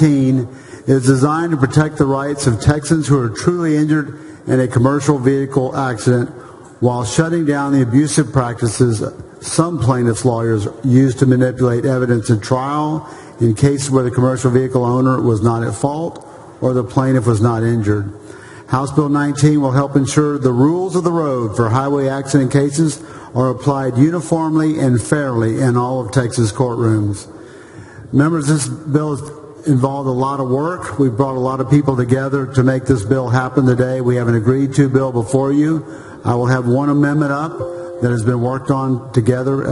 HB19 is designed to protect the rights of Texans who are truly injured in a commercial vehicle accident while shutting down the abusive practices some plaintiffs' lawyers use to manipulate evidence in trial in cases where the commercial vehicle owner was not at fault or the plaintiff was not injured. House Bill 19 will help ensure the rules of the road for highway accident cases are applied uniformly and fairly in all of Texas courtrooms. Members, this bill has involved a lot of work. We've brought a lot of people together to make this bill happen today. We have an agreed-to bill before you. I will have one amendment up that has been worked on together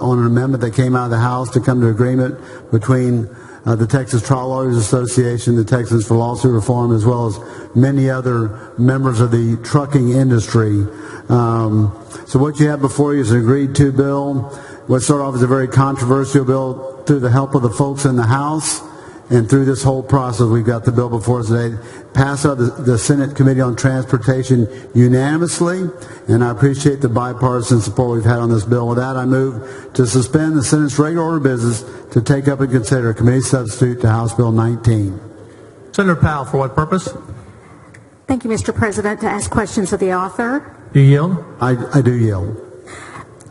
on an amendment that came out of the House to come to agreement between the Texas Trial Lawyers Association, the Texans for Lawsuit Reform, as well as many other members of the trucking industry. So what you have before you is an agreed-to bill. What started off as a very controversial bill, through the help of the folks in the House and through this whole process, we've got the bill before us today. Passed out the Senate Committee on Transportation unanimously, and I appreciate the bipartisan support we've had on this bill. With that, I move to suspend the Senate's regular order of business to take up and consider a committee substitute to House Bill 19. Senator Powell, for what purpose? Thank you, Mr. President. To ask questions of the author. Do you yield? I do yield.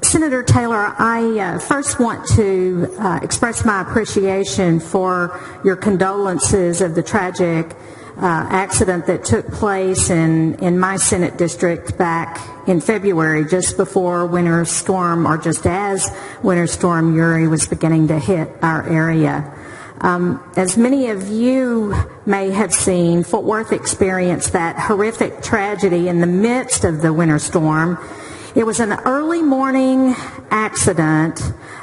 Senator Taylor, I first want to express my appreciation for your condolences of the tragic accident that took place in my Senate district back in February, just before Winter Storm, or just as Winter Storm Uri was beginning to hit our area. As many of you may have seen, Fort Worth experienced that horrific tragedy in the midst of the winter storm. It was an early morning accident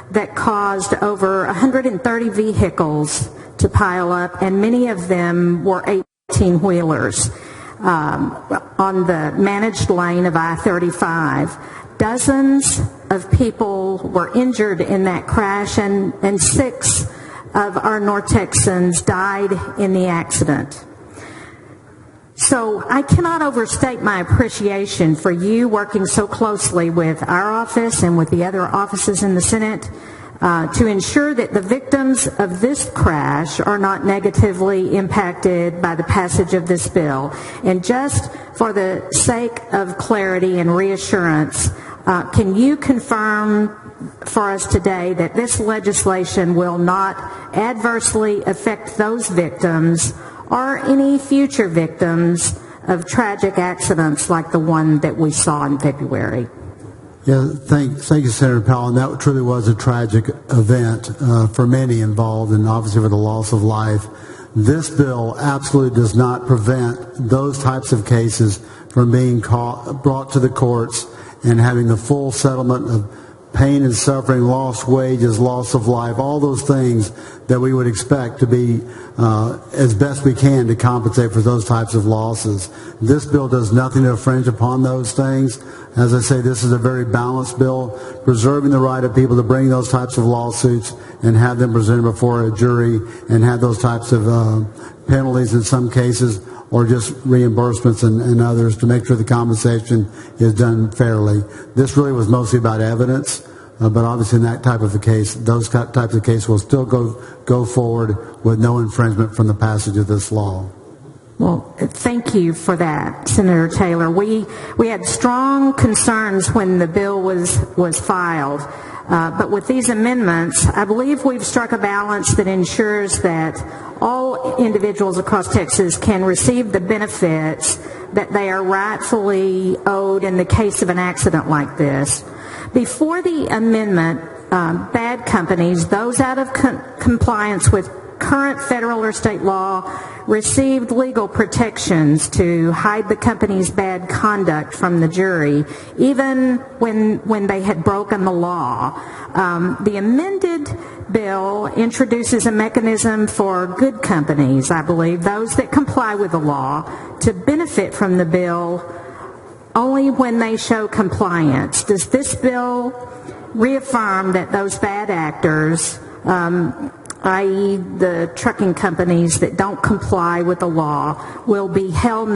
that caused over 130 vehicles to pile up, and many of them were 18-wheelers on the managed lane of I-35. Dozens of people were injured in that crash, and 6 of our North Texans died in the accident. So I cannot overstate my appreciation for you working so closely with our office and with the other offices in the Senate to ensure that the victims of this crash are not negatively impacted by the passage of this bill. And just for the sake of clarity and reassurance, can you confirm for us today that this legislation will not adversely affect those victims or any future victims of tragic accidents like the one that we saw in February? Yeah, thank you, Senator Powell. And that truly was a tragic event for many involved, and obviously for the loss of life. This bill absolutely does not prevent those types of cases from being brought to the courts and having the full settlement of pain and suffering, lost wages, loss of life, all those things that we would expect to be as best we can to compensate for those types of losses. This bill does nothing to infringe upon those things. As I say, this is a very balanced bill, preserving the right of people to bring those types of lawsuits and have them presented before a jury and have those types of penalties in some cases, or just reimbursements and others, to make sure the compensation is done fairly. This really was mostly about evidence, but obviously in that type of a case, those types of cases will still go forward with no infringement from the passage of this law. Well, thank you for that, Senator Taylor. We had strong concerns when the bill was filed, but with these amendments, I believe we've struck a balance that ensures that all individuals across Texas can receive the benefits that they are rightfully owed in the case of an accident like this. Before the amendment, bad companies, those out of compliance with current federal or state law, received legal protections to hide the company's bad conduct from the jury, even when they had broken the law. The amended bill introduces a mechanism for good companies, I believe, those that comply with the law, to benefit from the bill only when they show compliance. Does this bill reaffirm that those bad actors, i.e. the trucking companies that don't comply with the law, will be held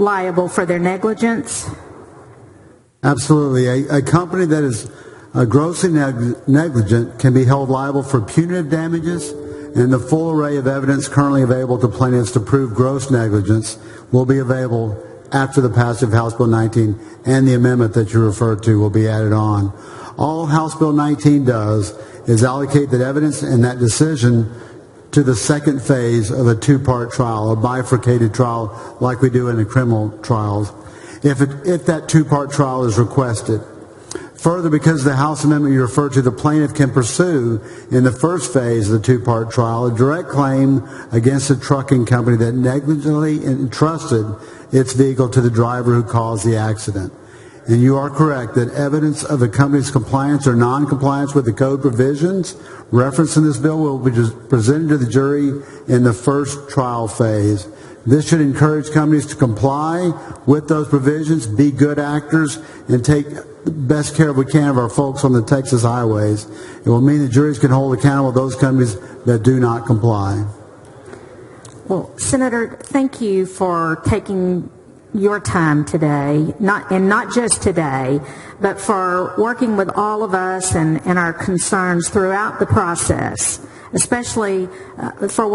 liable for their negligence? Absolutely. A company that is grossly negligent can be held liable for punitive damages and the full array of evidence currently available to plaintiffs to prove gross negligence will be available after the passage of House Bill 19 and the amendment that you referred to will be added on. All House Bill 19 does is allocate that evidence and that decision to the second phase of a two-part trial, a bifurcated trial like we do in the criminal trials, if that two-part trial is requested. Further, because of the House amendment you referred to, the plaintiff can pursue in the first phase of the two-part trial a direct claim against a trucking company that negligently entrusted its vehicle to the driver who caused the accident. And you are correct that evidence of the company's compliance or non-compliance with the code provisions referenced in this bill will be presented to the jury in the first trial phase. This should encourage companies to comply with those provisions, be good actors, and take the best care we can of our folks on the Texas highways. It will mean the juries can hold accountable those companies that do not comply. Well, Senator, thank you for taking your time today, not just today, but for working with all of us and our concerns throughout the process, especially for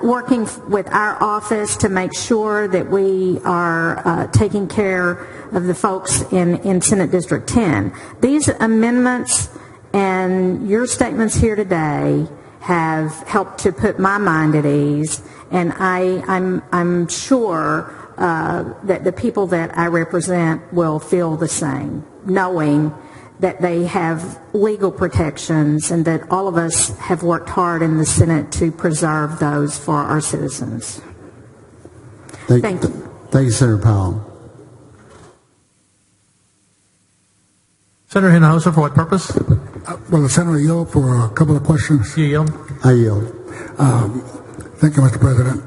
working with our office to make sure that we are taking care of the folks in Senate District 10. These amendments and your statements here today have helped to put my mind at ease, and I'm sure that the people that I represent will feel the same, knowing that they have legal protections and that all of us have worked hard in the Senate to preserve those for our citizens. Thank you. Thank you, Senator Powell. Senator Hinojosa, for what purpose? Well, the Senator yield for a couple of questions. You yield. I yield. Thank you, Mr. President.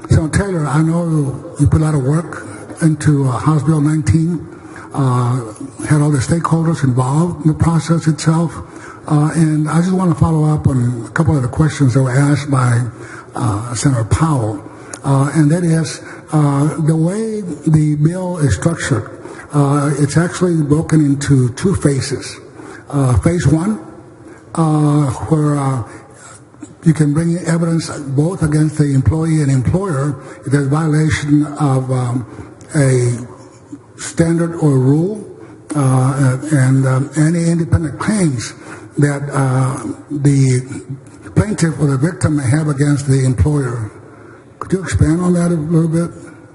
Senator Taylor, I know you put a lot of work into House Bill 19, had all the stakeholders involved in the process itself, and I just want to follow up on a couple of the questions that were asked by Senator Powell, and that is the way the bill is structured. It's actually broken into two phases. Phase one, where you can bring evidence both against the employee and employer if there's violation of a standard or rule, and any independent claims that the plaintiff or the victim may have against the employer. Could you expand on that a little bit?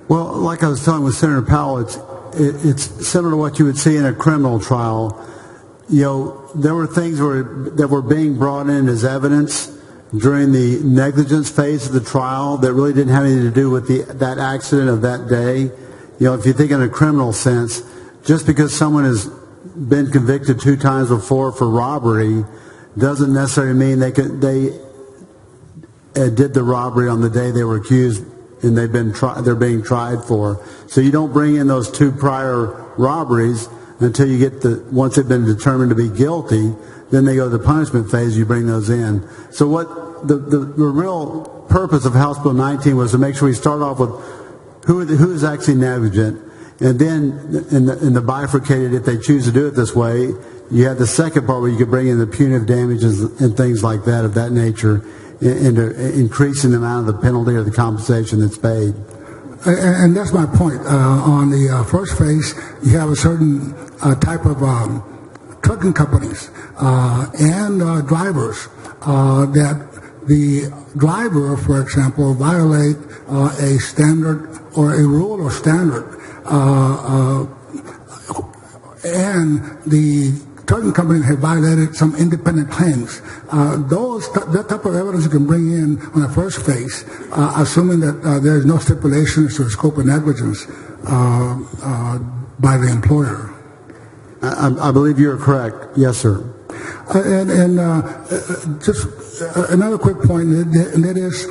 Well, like I was telling with Senator Powell, it's similar to what you would see in a criminal trial. You know, there were things that were being brought in as evidence during the negligence phase of the trial that really didn't have anything to do with that accident of that day. You know, if you think in a criminal sense, just because someone has been convicted 2 times before for robbery doesn't necessarily mean they did the robbery on the day they were accused and they're being tried for. So you don't bring in those 2 prior robberies until you get once they've been determined to be guilty. Then they go to the punishment phase, you bring those in. So what the real purpose of House Bill 19 was to make sure we start off with who is actually negligent, and then in the bifurcated, if they choose to do it this way, you have the second part where you could bring in the punitive damages and things like that of that nature, into increasing the amount of the penalty or the compensation that's paid. And that's my point. On the first phase, you have a certain type of trucking companies and drivers that the driver, for example, violate a standard or a rule or standard, and the trucking company have violated some independent claims. That type of evidence you can bring in on the first phase, assuming that there is no stipulation as to the scope of negligence by the employer. I believe you're correct. Yes, sir. And just another quick point, and that is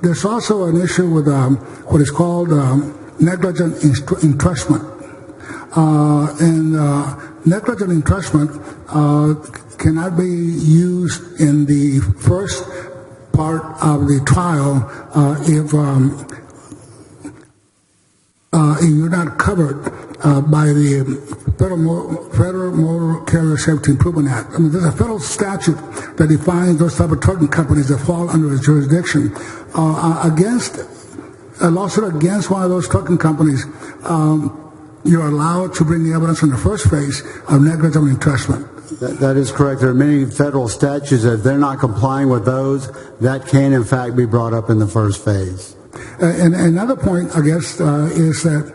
there's also an issue with what is called negligent entrustment. Negligent entrustment cannot be used in the first part of the trial if you're not covered by the Federal Motor Carrier Safety Improvement Act. I mean, there's a federal statute that defines those type of trucking companies that fall under its jurisdiction. Against a lawsuit against one of those trucking companies, you're allowed to bring the evidence in the first phase of negligent entrustment. That is correct. There are many federal statutes that if they're not complying with those, that can in fact be brought up in the first phase. And another point, I guess, is that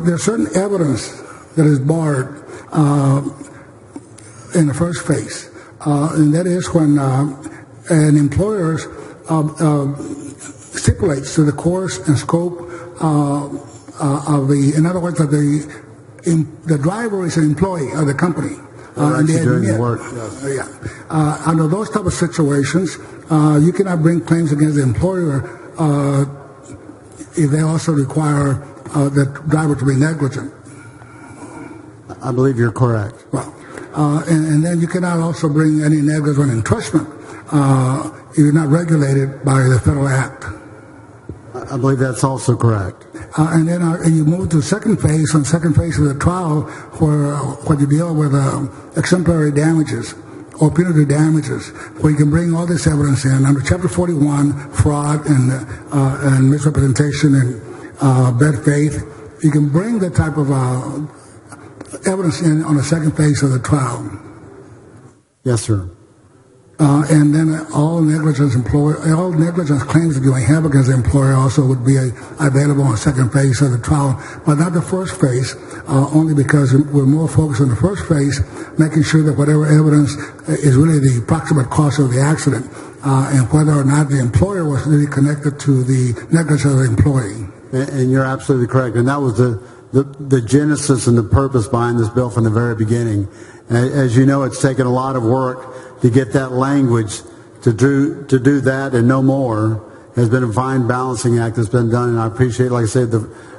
there's certain evidence that is barred in the first phase, and that is when an employer stipulates to the course and scope of the, in other words, that the driver is an employee of the company. And they doing the work. Yes. Under those type of situations, you cannot bring claims against the employer if they also require the driver to be negligent. I believe you're correct. Well, and then you cannot also bring any negligent entrustment if you're not regulated by the federal act. I believe that's also correct. And then you move to the second phase. On the second phase of the trial, where you deal with exemplary damages or punitive damages, where you can bring all this evidence in under Chapter 41, fraud and misrepresentation and bad faith. You can bring that type of evidence in on the second phase of the trial. Yes, sir. And then all negligence claims that you may have against the employer also would be available on the second phase of the trial, but not the first phase, only because we're more focused on the first phase, making sure that whatever evidence is really the proximate cause of the accident, and whether or not the employer was really connected to the negligence of the employee. And you're absolutely correct. And that was the genesis and the purpose behind this bill from the very beginning. And as you know, it's taken a lot of work to get that language to do that and no more. Has been a fine balancing act that's been done, and I appreciate, like I said,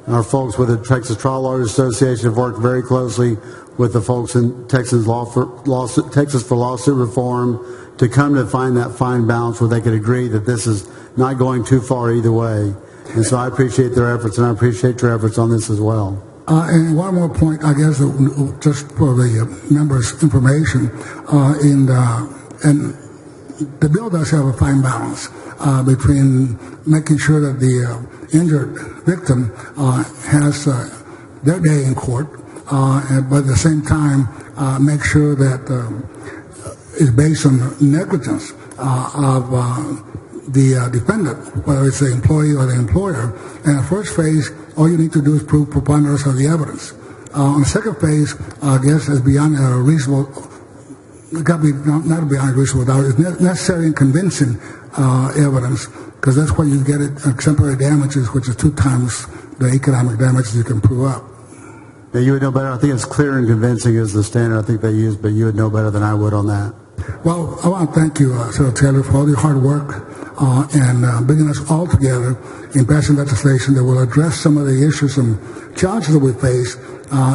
our folks with the Texas Trial Lawyers Association have worked very closely with the folks in Texas for Lawsuit Reform to come to find that fine balance where they could agree that this is not going too far either way. And so I appreciate their efforts, and I appreciate your efforts on this as well. And one more point, I guess, just for the members' information, and the bill does have a fine balance between making sure that the injured victim has their day in court, but at the same time make sure that it's based on negligence of the defendant, whether it's the employee or the employer. And the first phase, all you need to do is prove preponderance of the evidence. On the second phase, I guess, is beyond a reasonable, it got to be not beyond a reasonable doubt, it's necessary and convincing evidence, because that's where you get it, exemplary damages, which is 2 times the economic damages you can prove up. Yeah, you would know better. I think it's clear and convincing is the standard I think they use, but you would know better than I would on that. Well, I want to thank you, Senator Taylor, for all your hard work and bringing us all together in passing legislation that will address some of the issues and challenges that we face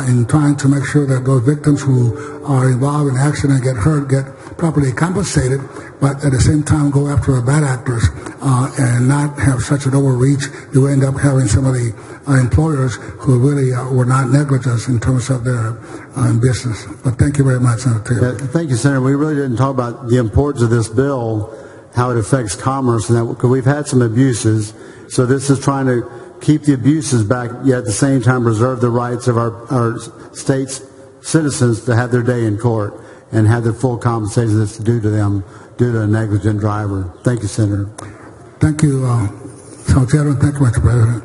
in trying to make sure that those victims who are involved in an accident get hurt get properly compensated, but at the same time go after the bad actors and not have such an overreach. You end up having some of the employers who really were not negligent in terms of their business. But thank you very much, Senator Taylor. Yeah, thank you, Senator. We really didn't talk about the importance of this bill, how it affects commerce, and that, because we've had some abuses. So this is trying to keep the abuses back, yet at the same time preserve the rights of our state's citizens to have their day in court and have the full compensation that's due to them due to a negligent driver. Thank you, Senator. Thank you, Senator Taylor. Thank you, Mr. President.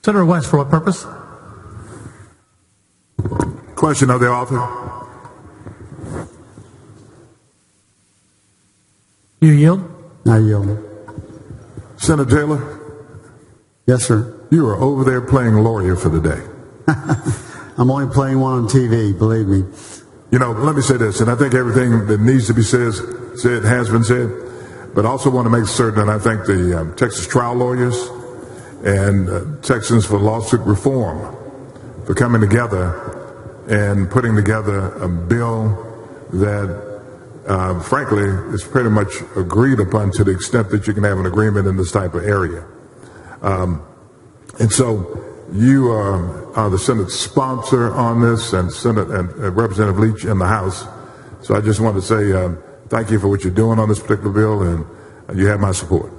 Senator West, for what purpose? Question of the author. You yield? I yield. Senator Taylor, Yes, sir. you are over there playing lawyer for the day. I'm only playing one on TV, believe me. You know, let me say this, and I think everything that needs to be said has been said, but I also want to make certain, and I thank the Texas trial lawyers and Texans for Lawsuit Reform for coming together and putting together a bill that, frankly, is pretty much agreed upon to the extent that you can have an agreement in this type of area. And so you are the Senate sponsor on this, and Representative Leach in the House. So I just want to say thank you for what you're doing on this particular bill, and you have my support.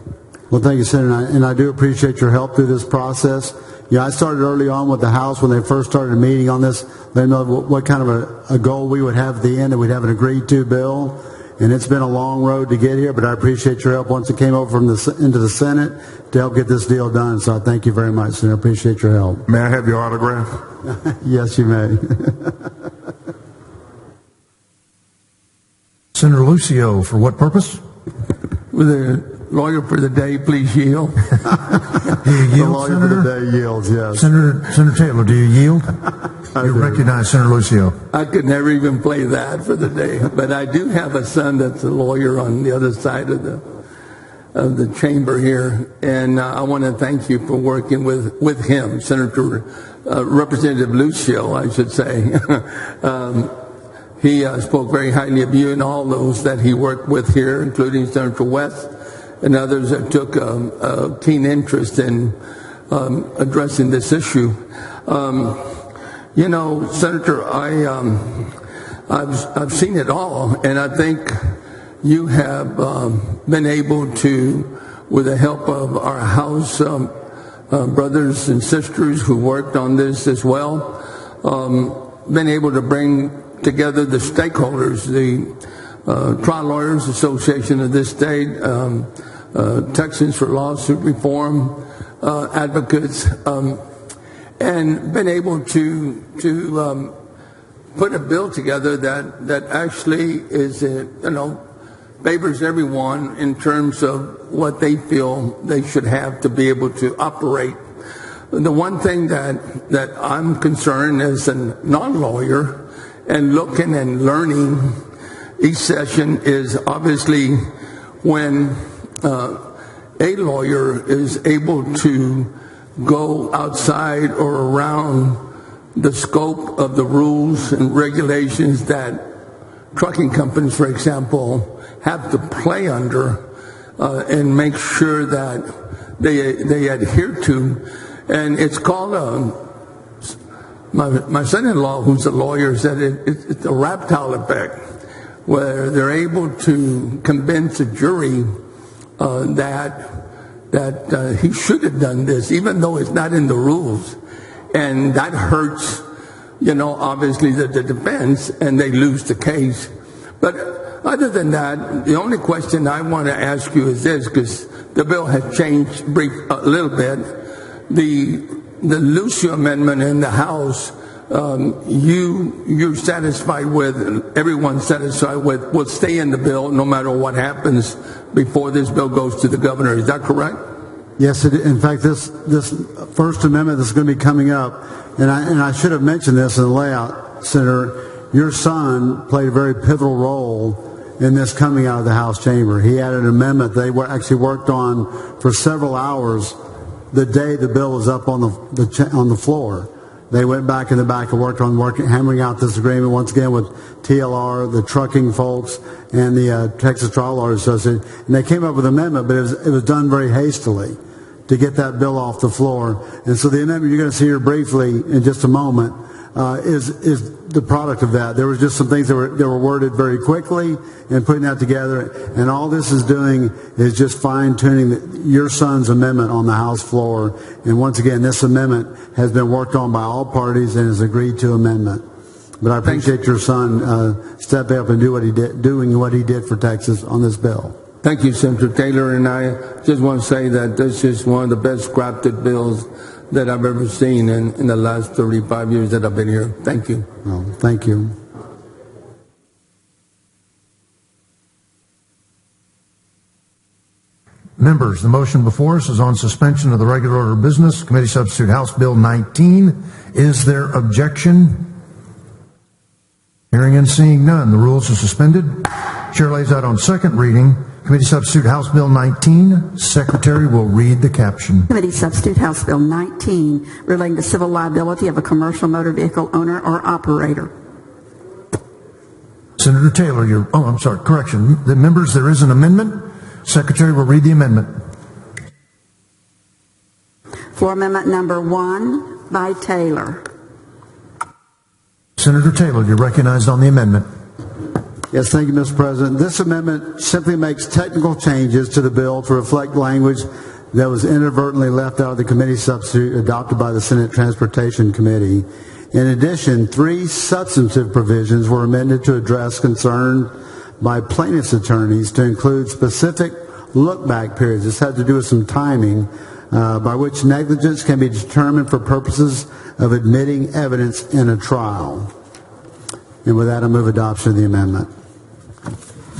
Well, thank you, Senator, and I do appreciate your help through this process. Yeah, I started early on with the House when they first started meeting on this. They know what kind of a goal we would have at the end, and we'd have an agreed-to bill. And it's been a long road to get here, but I appreciate your help once it came over into the Senate to help get this deal done. So I thank you very much, Senator. I appreciate your help. May I have your autograph? Yes, you may. Senator Lucio, for what purpose? With a lawyer for the day, please yield. Do you The yield, lawyer Senator? for the day yields, yes. Senator Taylor, do you yield? You recognize Senator Lucio. I could never even play that for the day, but I do have a son that's a lawyer on the other side of the chamber here, and I want to thank you for working with him, Senator Representative Lucio, I should say. He spoke very highly of you and all those that he worked with here, including Senator West and others that took a keen interest in addressing this issue. You know, Senator, I've seen it all, and I think you have been able to, with the help of our House brothers and sisters who worked on this as well, been able to bring together the stakeholders, the Trial Lawyers Association of this state, Texans for Lawsuit Reform advocates, and been able to put a bill together that actually is, favors everyone in terms of what they feel they should have to be able to operate. The one thing that I'm concerned as a non-lawyer and looking and learning each session is obviously when a lawyer is able to go outside or around the scope of the rules and regulations that trucking companies, for example, have to play under and make sure that they adhere to. And it's called, my son-in-law, who's a lawyer, said it's a reptile effect, where they're able to convince a jury that he should have done this, even though it's not in the rules. And that hurts, obviously the defense, and they lose the case. But other than that, the only question I want to ask you is this, because the bill has changed a little bit. The Lucio amendment in the House, you're satisfied with, everyone's satisfied with, will stay in the bill no matter what happens before this bill goes to the governor. Is that correct? Yes, in fact, this First Amendment that's going to be coming up, and I should have mentioned this in the layout, Senator, your son played a very pivotal role in this coming out of the House chamber. He had an amendment they actually worked on for several hours the day the bill was up on the floor. They went back in the back and worked, hammering out this agreement once again with TLR, the trucking folks, and the Texas Trial Lawyers Association. And they came up with an amendment, but it was done very hastily to get that bill off the floor. And so the amendment you're going to see here briefly in just a moment is the product of that. There was just some things that were worded very quickly and putting that together. And all this is doing is just fine-tuning your son's amendment on the House floor. And once again, this amendment has been worked on by all parties and is agreed to amendment. But I appreciate your son stepping up and doing what he did for Texas on this bill. Thank you, Senator Taylor. And I just want to say that this is one of the best crafted bills that I've ever seen in the last 35 years that I've been here. Thank you. Well, thank you. Members, the motion before us is on suspension of the regular order of business. Committee Substitute House Bill 19. Is there objection? Hearing and seeing none, the rules are suspended. Chair lays out on second reading Committee Substitute House Bill 19. Secretary will read the caption. Committee Substitute House Bill 19 relating to civil liability of a commercial motor vehicle owner or operator. Senator Taylor, correction. The members, there is an amendment. Secretary will read the amendment. Floor Amendment number 1 by Taylor. Senator Taylor, you're recognized on the amendment. Yes, thank you, Mr. President. This amendment simply makes technical changes to the bill to reflect language that was inadvertently left out of the committee substitute adopted by the Senate Transportation Committee. In addition, 3 substantive provisions were amended to address concern by plaintiffs' attorneys to include specific look-back periods. This had to do with some timing by which negligence can be determined for purposes of admitting evidence in a trial. And with that, I move adoption of the amendment.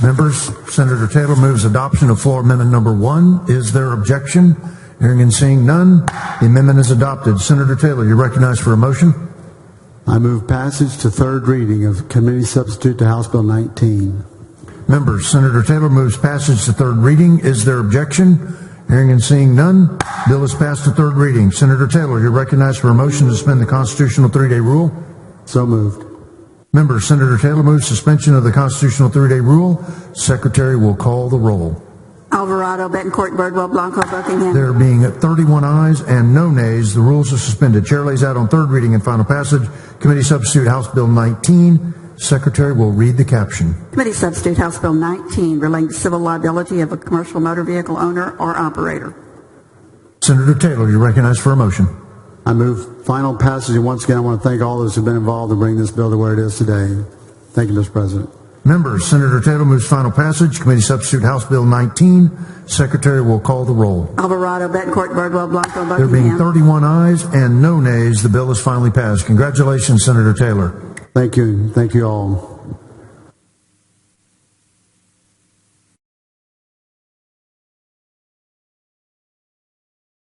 Members, Senator Taylor moves adoption of floor amendment number 1. Is there objection? Hearing and seeing none, the amendment is adopted. Senator Taylor, you're recognized for a motion. I move passage to third reading of committee substitute to House Bill 19. Members, Senator Taylor moves passage to third reading. Is there objection? Hearing and seeing none, bill is passed to third reading. Senator Taylor, you're recognized for a motion to suspend the constitutional 3-day rule. So moved. Members, Senator Taylor moves suspension of the constitutional 3-day rule. Secretary will call the roll. Alvarado, Betancourt, Birdwell, Blanco, Buckingham. There being 31 ayes and no nays, the rules are suspended. Chair lays out on third reading and final passage committee substitute House Bill 19. Secretary will read the caption. Committee substitute House Bill 19 relating to civil liability of a commercial motor vehicle owner or operator. Senator Taylor, you're recognized for a motion. I move final passage, and once again, I want to thank all those who have been involved in bringing this bill to where it is today. Thank you, Mr. President. Members, Senator Taylor moves final passage. Committee substitute House Bill 19. Secretary will call the roll. Alvarado, Betancourt, Birdwell, Blanco, Buckingham. There being 31 ayes and no nays, the bill is finally passed. Congratulations, Senator Taylor. Thank you. Thank you all.